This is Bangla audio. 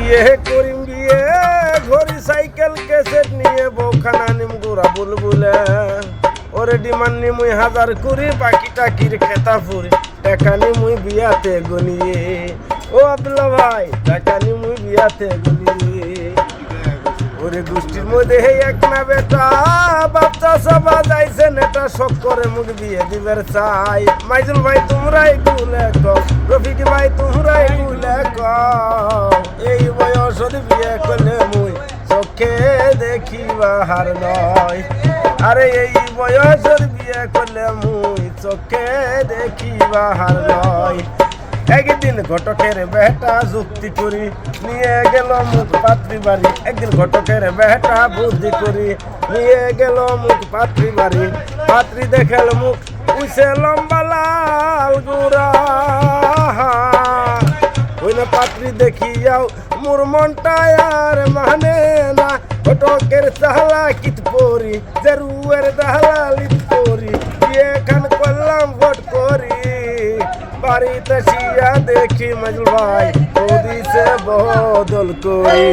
বিয়ে করিম বিয়ে ঘড়ি সাইকেল কেসেট নিয়ে বউখানা নিম গোরা বুলবুলে ওরে ডিমান্ড নিমুই 1000 কুড়ি বাকি টাকির খেতা ফুরি টাকা নিমুই বিয়াতে গনিয়ে ও আব্দুল্লাহ ভাই টাকা নিমুই বিয়াতে গনিয়ে ওরে গোষ্ঠীর মধ্যে এক না বেটা বাচ্চা সবা যাইছে নেটা শখ করে মুখ দিয়ে দিবের চাই মাইজুল ভাই তোমরাই গুলে কও রফিক ভাই তোমরাই গুলে কও এই বয়স বিয়ে করলে মুই চোখে দেখিবা হার নয় আরে এই বয়সের বিয়ে করলে মুই চোখে দেখিবা হার নয় একদিন ঘটকের বেটা যুক্তি করি নিয়ে গেল মুখ পাত্রী বাড়ি একদিন ঘটকের বেটা বুদ্ধি করি নিয়ে গেল মুখ পাত্রী বাড়ি পাত্রী দেখেল মুখ উইসে লম্বা লাল গোরা ওই না পাত্রী দেখি যাও মোর মনটা আর মানে না ঘটকের চাহলা কিত পরি জরুয়ের দাহলা লিত পরি এখান করলাম ভোট করি বাড়িতে শিয়া দেখি মজল ভাই ওদিছে বদল করি।